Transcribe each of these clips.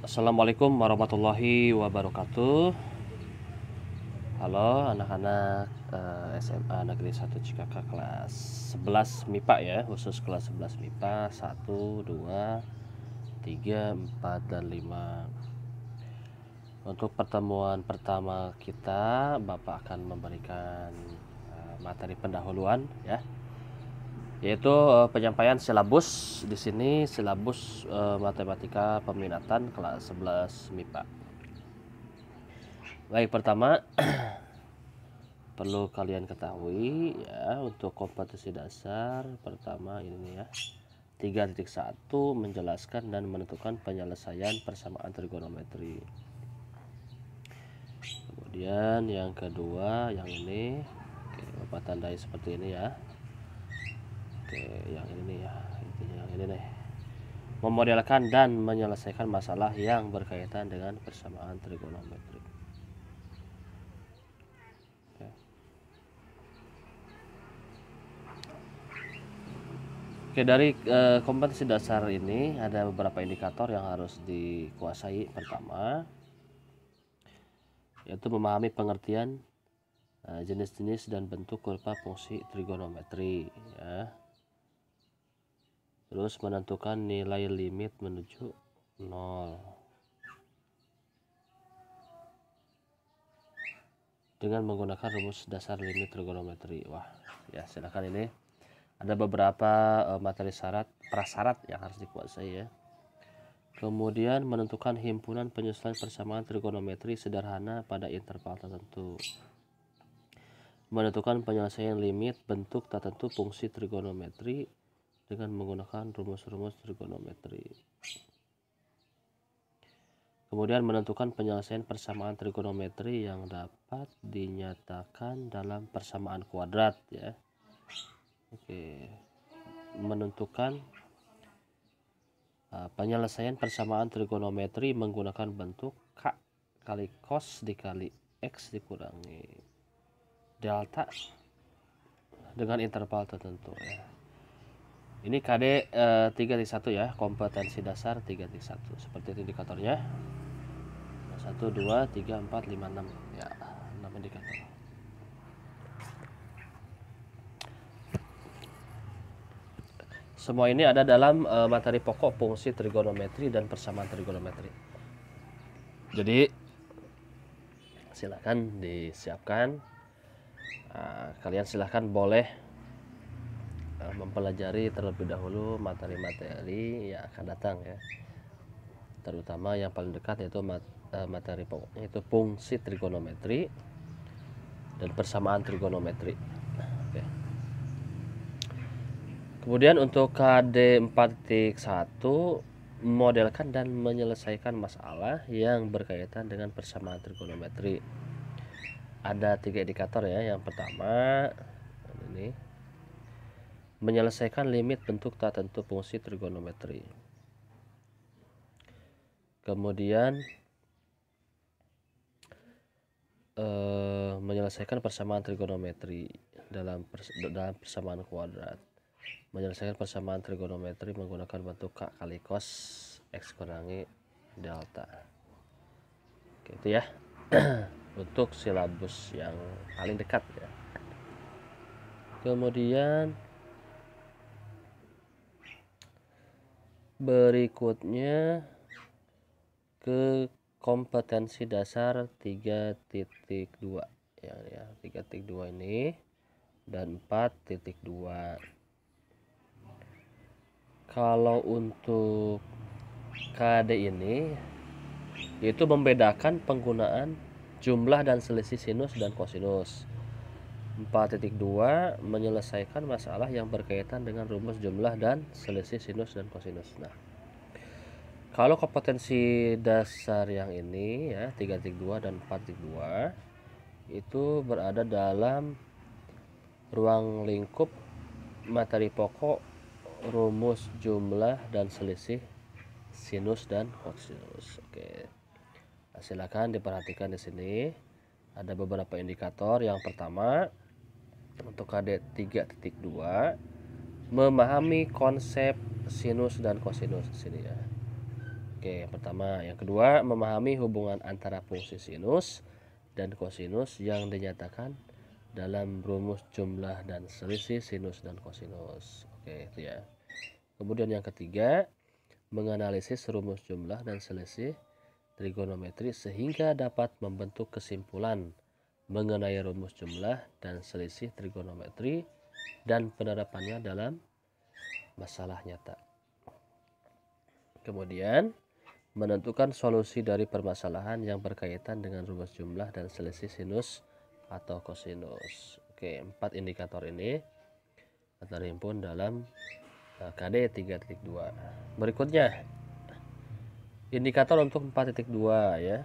Assalamualaikum warahmatullahi wabarakatuh. Halo anak-anak SMA Negeri 1 Cikaka kelas 11 MIPA ya, khusus kelas 11 MIPA 1, 2, 3, 4, dan 5. Untuk pertemuan pertama kita, Bapak akan memberikan materi pendahuluan ya, yaitu penyampaian silabus. Di sini silabus matematika peminatan kelas 11 MIPA. Baik, pertama perlu kalian ketahui ya, untuk kompetensi dasar pertama ini ya, 3.1 menjelaskan dan menentukan penyelesaian persamaan trigonometri. Kemudian yang kedua yang ini, oke, Bapak tandai seperti ini ya. Oke, yang ini nih ya, intinya yang ini nih, memodelkan dan menyelesaikan masalah yang berkaitan dengan persamaan trigonometri. Oke, dari kompetensi dasar ini ada beberapa indikator yang harus dikuasai. Pertama, yaitu memahami pengertian jenis-jenis dan bentuk kurva fungsi trigonometri ya. Terus menentukan nilai limit menuju 0 dengan menggunakan rumus dasar limit trigonometri. Wah, ya silakan, ini ada beberapa materi prasyarat yang harus dikuasai ya. Kemudian menentukan himpunan penyesuaian persamaan trigonometri sederhana pada interval tertentu. Menentukan penyelesaian limit bentuk tertentu fungsi trigonometri dengan menggunakan rumus-rumus trigonometri. Kemudian menentukan penyelesaian persamaan trigonometri yang dapat dinyatakan dalam persamaan kuadrat ya. Oke. Menentukan penyelesaian persamaan trigonometri menggunakan bentuk K kali cos dikali X dikurangi delta dengan interval tertentu ya. Ini KD 3.1 ya, kompetensi dasar 3.1. Seperti itu indikatornya. 1, 2, 3, 4, 5, 6 ya, 6 indikator. Semua ini ada dalam materi pokok fungsi trigonometri dan persamaan trigonometri. Jadi silakan disiapkan. Kalian silahkan boleh mempelajari terlebih dahulu materi-materi yang akan datang ya, terutama yang paling dekat yaitu materi pokoknya itu fungsi trigonometri dan persamaan trigonometri. Oke. Kemudian untuk KD 4.1, modelkan dan menyelesaikan masalah yang berkaitan dengan persamaan trigonometri. Ada 3 indikator ya. Yang pertama ini, menyelesaikan limit bentuk tertentu fungsi trigonometri. Kemudian menyelesaikan persamaan trigonometri dalam persamaan kuadrat. Menyelesaikan persamaan trigonometri menggunakan bentuk K kali cos X kurangi delta. Oke, itu ya. Untuk silabus yang paling dekat ya. Kemudian berikutnya ke kompetensi dasar 3.2 ya, 3.2 ini dan 4.2. Kalau untuk KD ini yaitu membedakan penggunaan jumlah dan selisih sinus dan kosinus. 4.2 menyelesaikan masalah yang berkaitan dengan rumus jumlah dan selisih sinus dan kosinus. Nah, kalau kompetensi dasar yang ini ya, 3.2 dan 4.2 itu berada dalam ruang lingkup materi pokok rumus jumlah dan selisih sinus dan kosinus. Oke. Nah, silakan diperhatikan di sini. Ada beberapa indikator. Yang pertama, untuk KD 3.2, memahami konsep sinus dan kosinus di sini ya. Oke, yang pertama. Yang kedua, memahami hubungan antara fungsi sinus dan kosinus yang dinyatakan dalam rumus jumlah dan selisih sinus dan kosinus. Oke, itu ya. Kemudian yang ketiga, menganalisis rumus jumlah dan selisih trigonometri sehingga dapat membentuk kesimpulan mengenai rumus jumlah dan selisih trigonometri dan penerapannya dalam masalah nyata. Kemudian, menentukan solusi dari permasalahan yang berkaitan dengan rumus jumlah dan selisih sinus atau kosinus. Oke, 4 indikator ini terhimpun dalam KD 3.2. Berikutnya, indikator untuk 4.2 ya,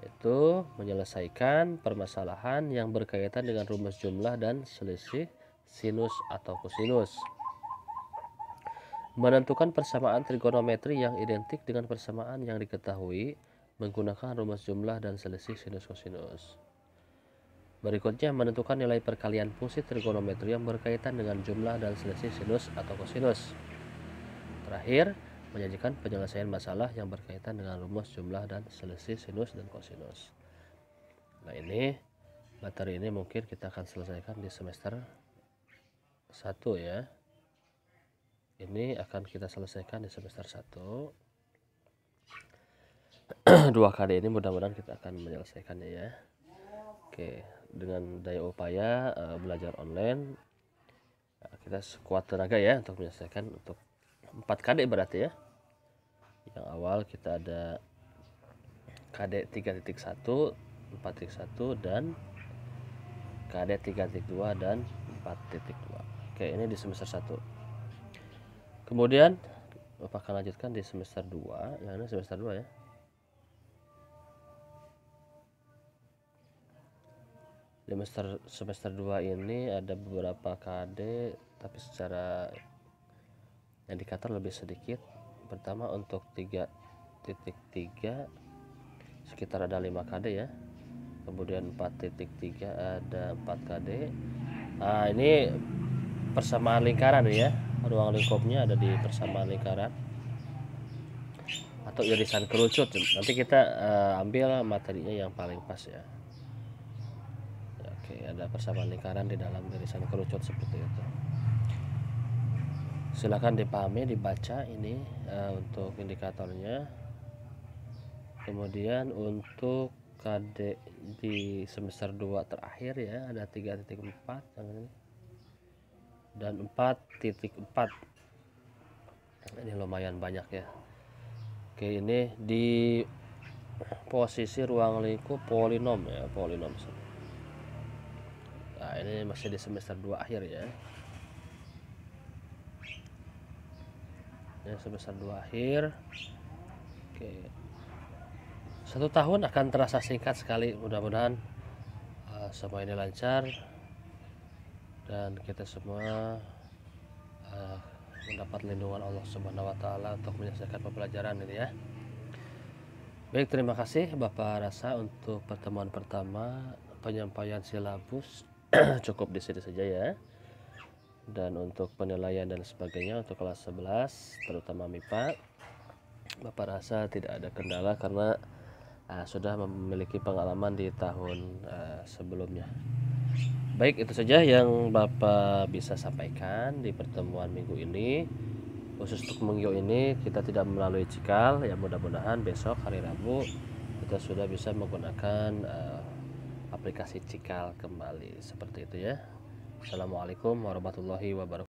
yaitu menyelesaikan permasalahan yang berkaitan dengan rumus jumlah dan selisih sinus atau kosinus. Menentukan persamaan trigonometri yang identik dengan persamaan yang diketahui menggunakan rumus jumlah dan selisih sinus kosinus. Berikutnya, menentukan nilai perkalian fungsi trigonometri yang berkaitan dengan jumlah dan selisih sinus atau kosinus. Terakhir, menyajikan penyelesaian masalah yang berkaitan dengan rumus jumlah dan selisih sinus dan kosinus. Nah, ini materi ini mungkin kita akan selesaikan di semester 1 ya. Ini akan kita selesaikan di semester 1. 2 KD ini mudah-mudahan kita akan menyelesaikannya ya. Oke, dengan daya upaya belajar online, kita sekuat tenaga ya untuk menyelesaikan untuk 4 KD berarti ya. Yang awal kita ada KD 3.1, 4.1 dan KD 3.2 dan 4.2. Oke, ini di semester 1. Kemudian Bapak akan lanjutkan di semester 2. Yang ini semester 2 ya. Di semester 2 ini ada beberapa KD, tapi secara indikator lebih sedikit. Pertama untuk 3.3 sekitar ada 5 KD ya. Kemudian 4.3 ada 4 KD. Nah, ini persamaan lingkaran ya. Ruang lingkupnya ada di persamaan lingkaran atau irisan kerucut. Nanti kita ambil materinya yang paling pas ya. Oke, ada persamaan lingkaran di dalam irisan kerucut seperti itu. Silakan dipahami, dibaca ini untuk indikatornya. Kemudian untuk KD di semester 2 terakhir ya, ada 3.4 yang ini dan 4.4. Ini lumayan banyak ya. Oke, ini di posisi ruang lingkup polinom ya, polinom. Nah, ini masih di semester 2 akhir ya. Ini semester 2 akhir. Oke. 1 tahun akan terasa singkat sekali. Mudah-mudahan semua ini lancar dan kita semua mendapat lindungan Allah Subhanahu wa taala untuk menyelesaikan pembelajaran ini ya. Baik, terima kasih Bapak Rasa untuk pertemuan pertama penyampaian silabus. Cukup di sini saja ya. Dan untuk penilaian dan sebagainya untuk kelas 11 terutama MIPA, Bapak Rasa tidak ada kendala karena sudah memiliki pengalaman di tahun sebelumnya. Baik, itu saja yang Bapak bisa sampaikan di pertemuan minggu ini. Khusus untuk minggu ini kita tidak melalui cikal ya, mudah-mudahan besok hari Rabu kita sudah bisa menggunakan aplikasi cikal kembali seperti itu ya. Assalamualaikum warahmatullahi wabarakatuh.